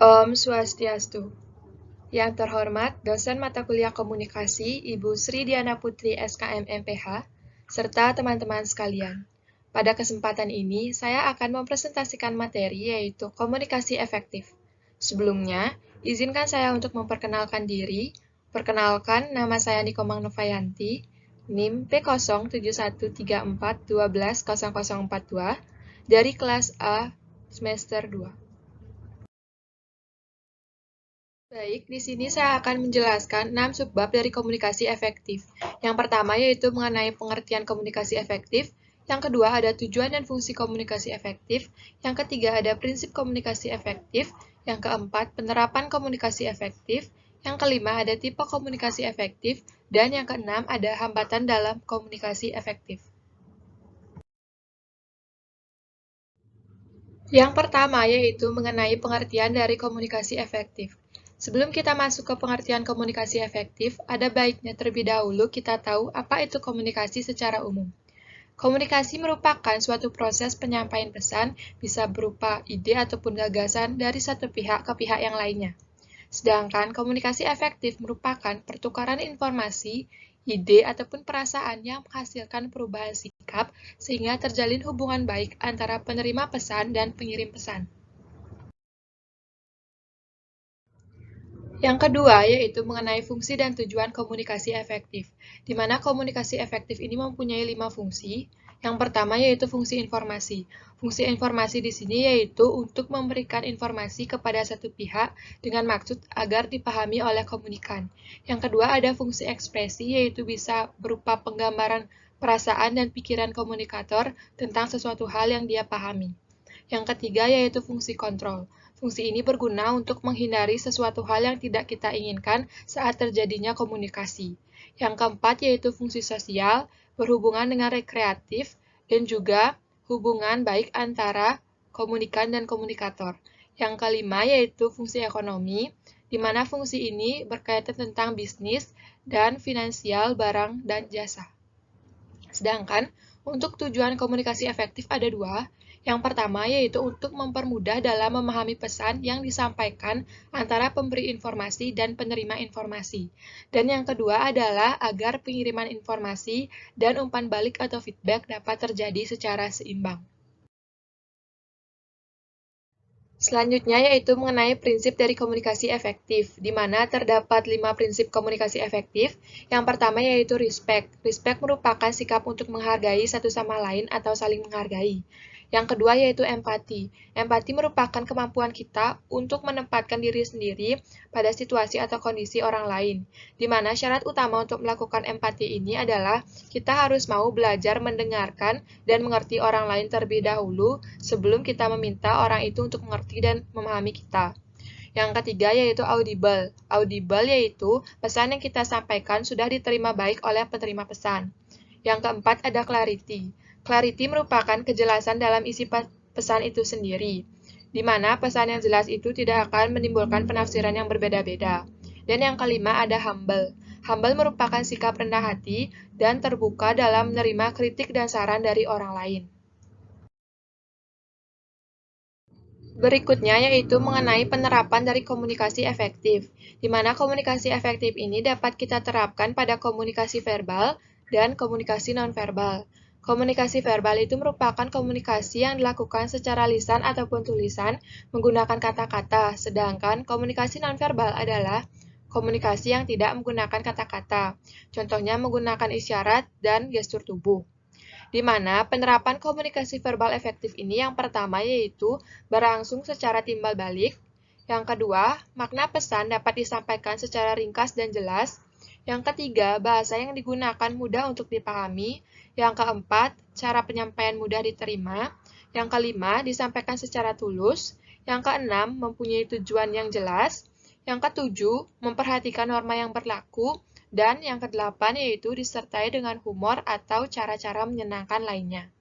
Om Swastiastu. Yang terhormat dosen mata kuliah komunikasi Ibu Sri Diana Putri SKM MPH, serta teman-teman sekalian. Pada kesempatan ini, saya akan mempresentasikan materi yaitu komunikasi efektif. Sebelumnya, izinkan saya untuk memperkenalkan diri. Perkenalkan, nama saya Nikomang Novayanti, NIM P07134120042 dari kelas A semester 2. Baik, di sini saya akan menjelaskan 6 subbab dari komunikasi efektif. Yang pertama yaitu mengenai pengertian komunikasi efektif, yang kedua ada tujuan dan fungsi komunikasi efektif, yang ketiga ada prinsip komunikasi efektif, yang keempat penerapan komunikasi efektif, yang kelima ada tipe komunikasi efektif, dan yang keenam ada hambatan dalam komunikasi efektif. Yang pertama yaitu mengenai pengertian dari komunikasi efektif. Sebelum kita masuk ke pengertian komunikasi efektif, ada baiknya terlebih dahulu kita tahu apa itu komunikasi secara umum. Komunikasi merupakan suatu proses penyampaian pesan, bisa berupa ide ataupun gagasan dari satu pihak ke pihak yang lainnya. Sedangkan komunikasi efektif merupakan pertukaran informasi, ide, ataupun perasaan yang menghasilkan perubahan sikap sehingga terjalin hubungan baik antara penerima pesan dan pengirim pesan. Yang kedua, yaitu mengenai fungsi dan tujuan komunikasi efektif, di mana komunikasi efektif ini mempunyai 5 fungsi. Yang pertama yaitu fungsi informasi. Fungsi informasi di sini yaitu untuk memberikan informasi kepada satu pihak dengan maksud agar dipahami oleh komunikan. Yang kedua ada fungsi ekspresi, yaitu bisa berupa penggambaran perasaan dan pikiran komunikator tentang sesuatu hal yang dia pahami. Yang ketiga yaitu fungsi kontrol. Fungsi ini berguna untuk menghindari sesuatu hal yang tidak kita inginkan saat terjadinya komunikasi. Yang keempat yaitu fungsi sosial, berhubungan dengan rekreatif, dan juga hubungan baik antara komunikan dan komunikator. Yang kelima yaitu fungsi ekonomi, di mana fungsi ini berkaitan tentang bisnis dan finansial barang dan jasa. Sedangkan untuk tujuan komunikasi efektif ada dua. Yang pertama yaitu untuk mempermudah dalam memahami pesan yang disampaikan antara pemberi informasi dan penerima informasi. Dan yang kedua adalah agar pengiriman informasi dan umpan balik atau feedback dapat terjadi secara seimbang. Selanjutnya yaitu mengenai prinsip dari komunikasi efektif, di mana terdapat 5 prinsip komunikasi efektif. Yang pertama yaitu respect. Respect merupakan sikap untuk menghargai satu sama lain atau saling menghargai. Yang kedua yaitu empati. Empati merupakan kemampuan kita untuk menempatkan diri sendiri pada situasi atau kondisi orang lain, di mana syarat utama untuk melakukan empati ini adalah kita harus mau belajar mendengarkan dan mengerti orang lain terlebih dahulu sebelum kita meminta orang itu untuk mengerti dan memahami kita. Yang ketiga yaitu audible. Audible yaitu pesan yang kita sampaikan sudah diterima baik oleh penerima pesan. Yang keempat ada clarity. Clarity merupakan kejelasan dalam isi pesan itu sendiri, di mana pesan yang jelas itu tidak akan menimbulkan penafsiran yang berbeda-beda. Dan yang kelima ada humble. Humble merupakan sikap rendah hati dan terbuka dalam menerima kritik dan saran dari orang lain. Berikutnya yaitu mengenai penerapan dari komunikasi efektif, di mana komunikasi efektif ini dapat kita terapkan pada komunikasi verbal dan komunikasi nonverbal. Komunikasi verbal itu merupakan komunikasi yang dilakukan secara lisan ataupun tulisan menggunakan kata-kata, sedangkan komunikasi nonverbal adalah komunikasi yang tidak menggunakan kata-kata, contohnya menggunakan isyarat dan gestur tubuh. Di mana penerapan komunikasi verbal efektif ini yang pertama yaitu berlangsung secara timbal balik, yang kedua, makna pesan dapat disampaikan secara ringkas dan jelas, yang ketiga, bahasa yang digunakan mudah untuk dipahami, yang keempat, cara penyampaian mudah diterima, yang kelima, disampaikan secara tulus, yang keenam, mempunyai tujuan yang jelas, yang ketujuh, memperhatikan norma yang berlaku, dan yang kedelapan yaitu disertai dengan humor atau cara-cara menyenangkan lainnya.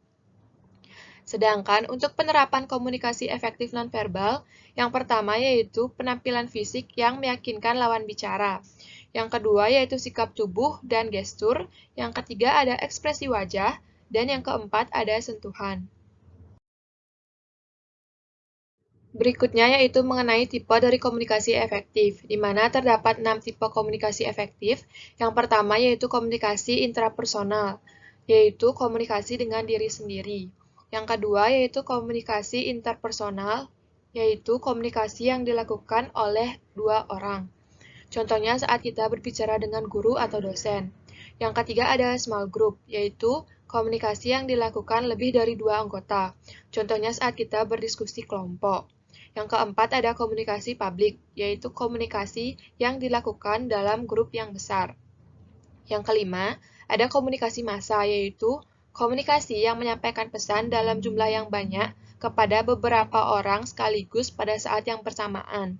Sedangkan untuk penerapan komunikasi efektif nonverbal, yang pertama yaitu penampilan fisik yang meyakinkan lawan bicara. Yang kedua yaitu sikap tubuh dan gestur. Yang ketiga ada ekspresi wajah. Dan yang keempat ada sentuhan. Berikutnya yaitu mengenai tipe dari komunikasi efektif, di mana terdapat 6 tipe komunikasi efektif. Yang pertama yaitu komunikasi intrapersonal, yaitu komunikasi dengan diri sendiri. Yang kedua yaitu komunikasi interpersonal, yaitu komunikasi yang dilakukan oleh dua orang. Contohnya saat kita berbicara dengan guru atau dosen. Yang ketiga ada small group, yaitu komunikasi yang dilakukan lebih dari dua anggota. Contohnya saat kita berdiskusi kelompok. Yang keempat ada komunikasi publik, yaitu komunikasi yang dilakukan dalam grup yang besar. Yang kelima, ada komunikasi massa, yaitu komunikasi yang menyampaikan pesan dalam jumlah yang banyak kepada beberapa orang sekaligus pada saat yang bersamaan.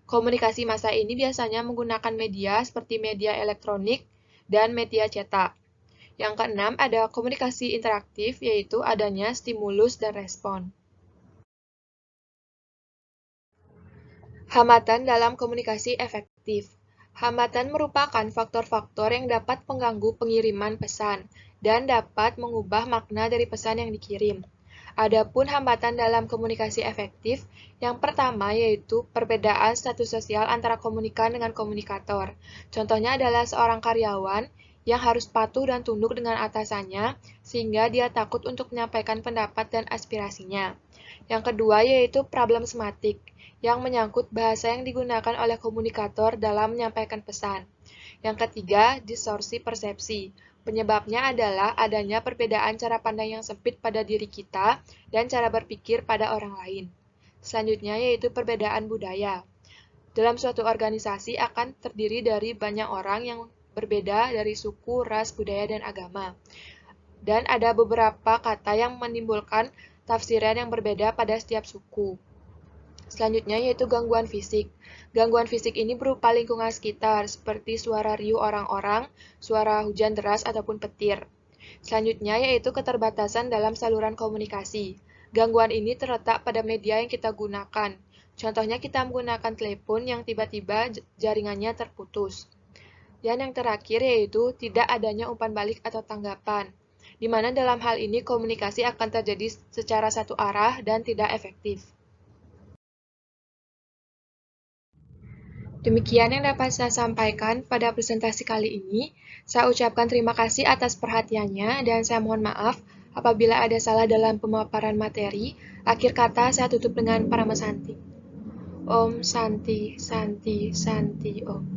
Komunikasi massa ini biasanya menggunakan media seperti media elektronik dan media cetak. Yang keenam, ada komunikasi interaktif, yaitu adanya stimulus dan respon. Hambatan dalam komunikasi efektif. Hambatan merupakan faktor-faktor yang dapat mengganggu pengiriman pesan dan dapat mengubah makna dari pesan yang dikirim. Adapun hambatan dalam komunikasi efektif, yang pertama yaitu perbedaan status sosial antara komunikan dengan komunikator. Contohnya adalah seorang karyawan yang harus patuh dan tunduk dengan atasannya, sehingga dia takut untuk menyampaikan pendapat dan aspirasinya. Yang kedua yaitu problematik, yang menyangkut bahasa yang digunakan oleh komunikator dalam menyampaikan pesan. Yang ketiga, distorsi persepsi. Penyebabnya adalah adanya perbedaan cara pandang yang sempit pada diri kita dan cara berpikir pada orang lain. Selanjutnya yaitu perbedaan budaya. Dalam suatu organisasi akan terdiri dari banyak orang yang berbeda dari suku, ras, budaya, dan agama. Dan ada beberapa kata yang menimbulkan tafsiran yang berbeda pada setiap suku. Selanjutnya yaitu gangguan fisik. Gangguan fisik ini berupa lingkungan sekitar, seperti suara riuh orang-orang, suara hujan deras, ataupun petir. Selanjutnya yaitu keterbatasan dalam saluran komunikasi. Gangguan ini terletak pada media yang kita gunakan. Contohnya kita menggunakan telepon yang tiba-tiba jaringannya terputus. Dan yang terakhir yaitu tidak adanya umpan balik atau tanggapan, di mana dalam hal ini komunikasi akan terjadi secara satu arah dan tidak efektif. Demikian yang dapat saya sampaikan pada presentasi kali ini. Saya ucapkan terima kasih atas perhatiannya dan saya mohon maaf apabila ada salah dalam pemaparan materi. Akhir kata saya tutup dengan Paramasanti. Om Santi Santi Santi Om.